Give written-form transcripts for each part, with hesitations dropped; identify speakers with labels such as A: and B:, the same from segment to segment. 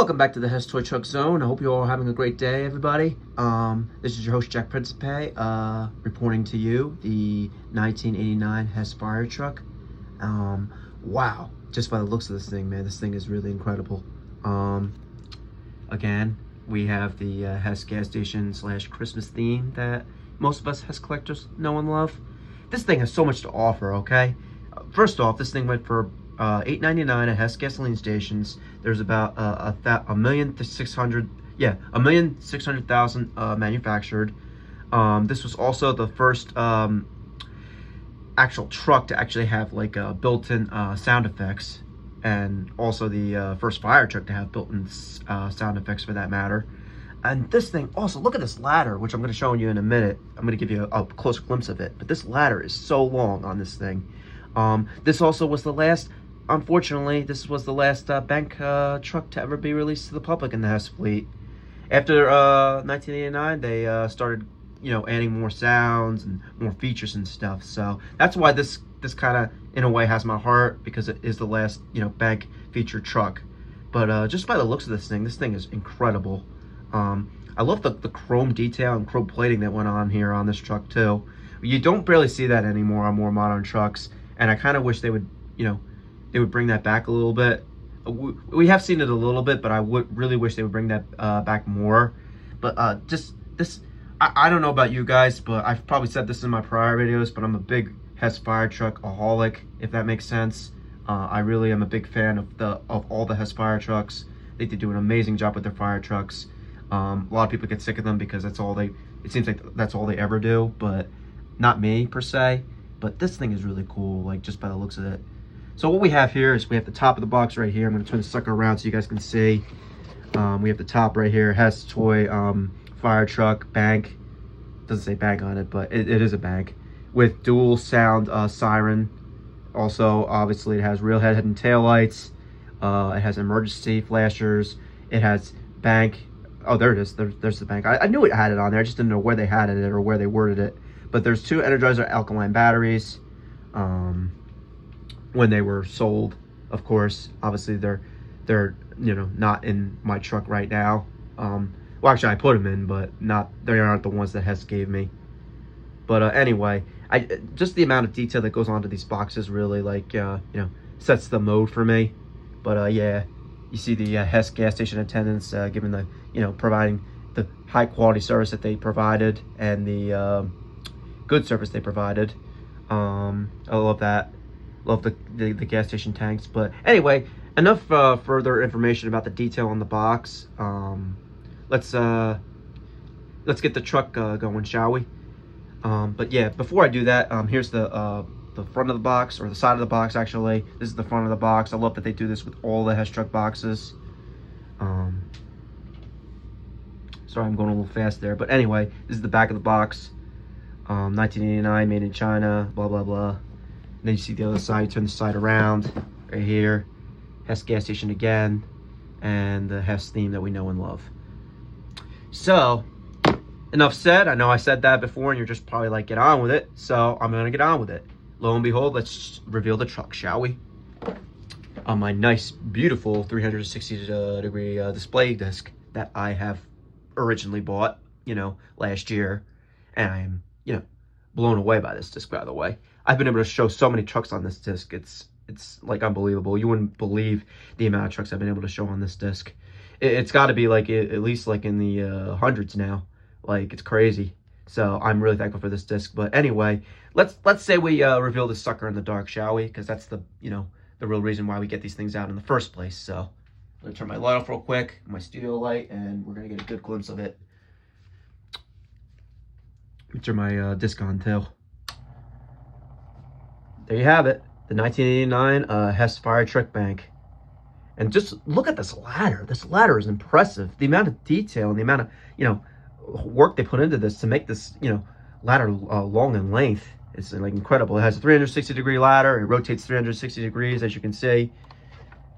A: Welcome back to the Hess Toy Truck Zone. I hope you're all having a great day, everybody. This is your host, Jack Principe, reporting to you the 1989 Hess fire truck. Wow, just by the looks of this thing, man, this thing is really incredible. Again, we have the Hess gas station / Christmas theme that most of us Hess collectors know and love. This thing has so much to offer, okay? First off, this thing went for $8.99 at Hess gasoline stations. There's about 1,600,000 manufactured. This was also the first actual truck to actually have like built-in sound effects, and also the first fire truck to have built-in sound effects for that matter. And this thing also, look at this ladder, which I'm going to show you in a minute. I'm going to give you a close glimpse of it, but this ladder is so long on this thing. This also was the last, unfortunately, this was the last bank truck to ever be released to the public in the Hess fleet. After 1989, they started, adding more sounds and more features and stuff. So that's why this kind of, in a way, has my heart, because it is the last, bank featured truck. But just by the looks of this thing is incredible. I love the chrome detail and chrome plating that went on here on this truck too. You don't barely see that anymore on more modern trucks, and I kind of wish they would, they would bring that back a little bit. We have seen it a little bit, but I would really wish they would bring that back more. But just this, I don't know about you guys, but I've probably said this in my prior videos, but I'm a big Hess fire truck-aholic, if that makes sense. I really am a big fan of all the Hess fire trucks. I think they do an amazing job with their fire trucks. A lot of people get sick of them because it seems like that's all they ever do, but not me per se. But this thing is really cool, like just by the looks of it. So what we have here is we have the top of the box right here. I'm going to turn the sucker around so you guys can see. We have the top right here, Hess toy fire truck bank. Doesn't say bank on it, but it is a bank with dual sound siren. Also, obviously, it has real head and tail lights. It has emergency flashers. It has bank. Oh, there it is. There's the bank. I knew it had it on there. I just didn't know where they had it or where they worded it. But there's two Energizer alkaline batteries. When they were sold, of course, obviously they're not in my truck right now. Well, actually I put them in, but they aren't the ones that Hess gave me. But anyway, just the amount of detail that goes onto these boxes really sets the mode for me. But yeah, you see the Hess gas station attendants giving the providing the high quality service that they provided, and the good service they provided. I love that. Love the gas station tanks. But anyway, enough further information about the detail on the box. Let's get the truck going, shall we? But yeah, before I do that, here's the front of the box, or the side of the box actually. This is the front of the box. I love that they do this with all the Hess truck boxes. Sorry, I'm going a little fast there, but anyway, this is the back of the box. 1989, made in China, blah blah blah. And then you see the other side. You turn the side around, right here, Hess gas station again, and the Hess theme that we know and love. So, enough said. I know I said that before, and you're just probably like, get on with it. So I'm gonna get on with it. Lo and behold, let's reveal the truck, shall we? On my nice, beautiful 360-degree display disc that I have originally bought, last year, and I am, blown away by this disc. By the way, I've been able to show so many trucks on this disc. It's like unbelievable. You wouldn't believe the amount of trucks I've been able to show on this disc. It's got to be like at least like in the hundreds now. Like, it's crazy. So I'm really thankful for this disc. But anyway, let's say we reveal this sucker in the dark, shall we? Because that's the the real reason why we get these things out in the first place. So I'm gonna turn my light off real quick, my studio light, and we're gonna get a good glimpse of it. Let me turn my disc on too. There you have it, the 1989 Hess fire truck bank. And just look at this ladder. This ladder is impressive. The amount of detail and the amount of work they put into this to make this ladder long in length is like incredible. It has a 360-degree ladder. It rotates 360 degrees, as you can see.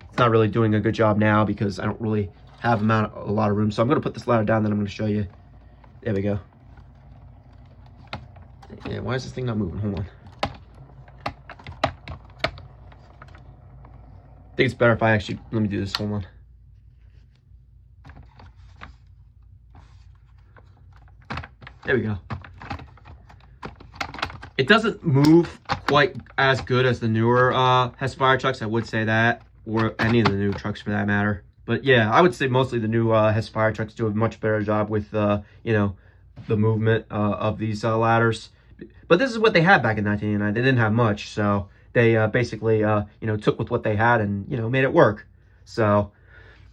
A: It's not really doing a good job now because I don't really have a lot of room. So I'm going to put this ladder down, then I'm going to show you. There we go. Yeah, why is this thing not moving? Hold on. I think it's better if I actually, let me do this, hold on. There we go. It doesn't move quite as good as the newer Hess fire trucks, I would say that, or any of the new trucks for that matter. But yeah, I would say mostly the new Hess fire trucks do a much better job with, you know, the movement of these ladders. But this is what they had back in 1989. They didn't have much, so they basically, you know, took with what they had and, you know, made it work. So,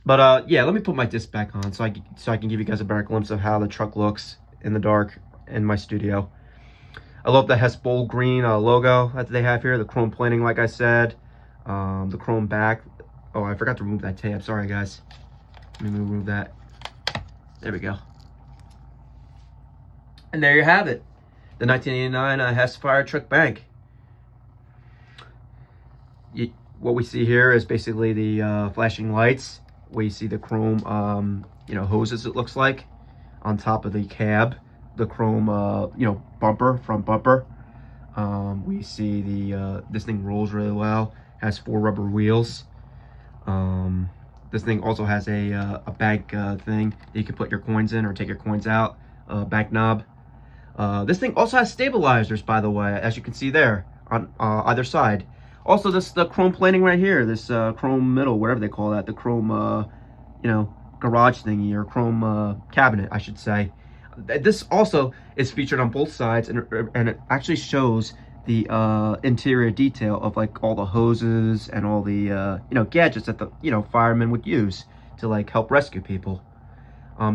A: but yeah, let me put my disc back on so I can give you guys a better glimpse of how the truck looks in the dark in my studio. I love the Hess Bold Green logo that they have here. The chrome plating, like I said. The chrome back. Oh, I forgot to remove that tab. Sorry, guys. Let me remove that. There we go. And there you have it. The 1989 Hess Fire Truck Bank. What we see here is basically the flashing lights. We see the chrome, you know, hoses, it looks like, on top of the cab. The chrome, you know, bumper, front bumper. We see the this thing rolls really well. Has 4 rubber wheels. This thing also has a bank thing that you can put your coins in or take your coins out. Bank knob. This thing also has stabilizers, by the way, as you can see there on either side. Also, the chrome plating right here, this chrome middle, whatever they call that, the chrome, you know, garage thingy, or chrome cabinet, I should say. This also is featured on both sides, and it actually shows the interior detail of like all the hoses and all the you know, gadgets that the, you know, firemen would use to like help rescue people.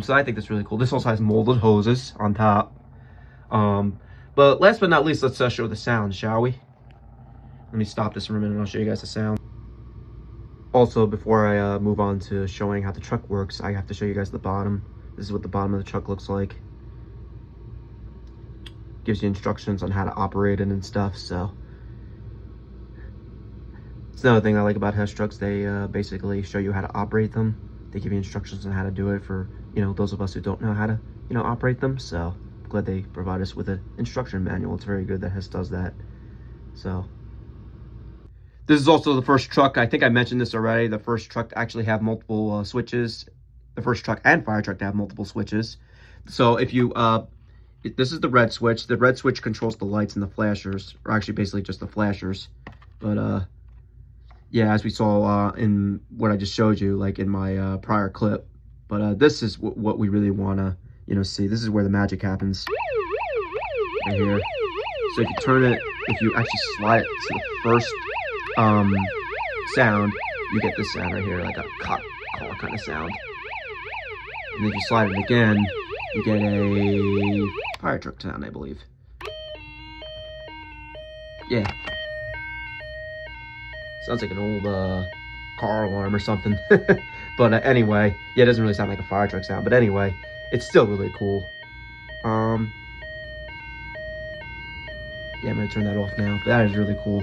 A: So I think that's really cool. This also has molded hoses on top. But last but not least, let's show the sound, shall we? Let me stop this for a minute and I'll show you guys the sound. Also, before I move on to showing how the truck works, I have to show you guys the bottom. This is what the bottom of the truck looks like. Gives you instructions on how to operate it and stuff, so. It's another thing I like about Hess trucks. They basically show you how to operate them. They give you instructions on how to do it for, you know, those of us who don't know how to, you know, operate them. So, I'm glad they provide us with an instruction manual. It's very good that Hess does that. So. This is also the first truck, I think I mentioned this already, the first truck to actually have multiple switches. The first truck and fire truck to have multiple switches. So if you, this is the red switch. The red switch controls the lights and the flashers, or actually basically just the flashers. But yeah, as we saw in what I just showed you, like in my prior clip. But this is what we really want to, you know, see. This is where the magic happens. Right here. So if you turn it, if you actually slide it to the first sound, you get this sound right here, like a call kind of sound. And if you slide it again, you get a fire truck sound, I believe. Yeah. Sounds like an old car alarm or something. But anyway, yeah, it doesn't really sound like a fire truck sound, but anyway, it's still really cool. Yeah, I'm gonna turn that off now, but that is really cool.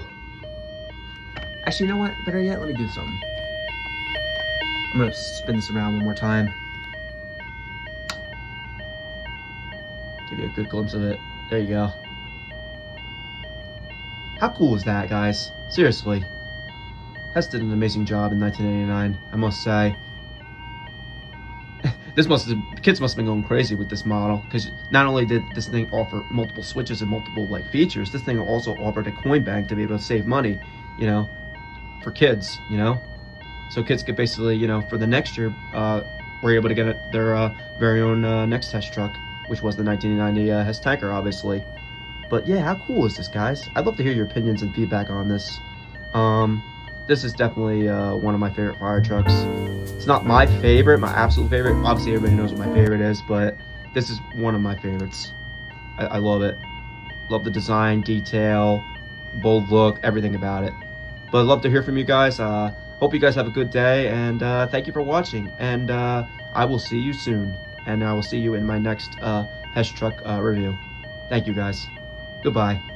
A: Actually, you know what? Better yet, let me do something. I'm gonna spin this around one more time. Give you a good glimpse of it. There you go. How cool is that, guys? Seriously. Hess did an amazing job in 1989, I must say. Kids must have been going crazy with this model, because not only did this thing offer multiple switches and multiple like features, this thing also offered a coin bank to be able to save money, you know, for kids, you know. So kids could basically, you know, for the next year, were able to get their very own next Hess truck, which was the 1990 Hess Tanker, obviously. But yeah, how cool is this, guys? I'd love to hear your opinions and feedback on this. This is definitely one of my favorite fire trucks. It's not my favorite, my absolute favorite. Obviously, everybody knows what my favorite is, but this is one of my favorites. I love it. Love the design, detail, bold look, everything about it. But I'd love to hear from you guys. Hope you guys have a good day, and thank you for watching. And I will see you soon. And I will see you in my next Hess truck review. Thank you, guys. Goodbye.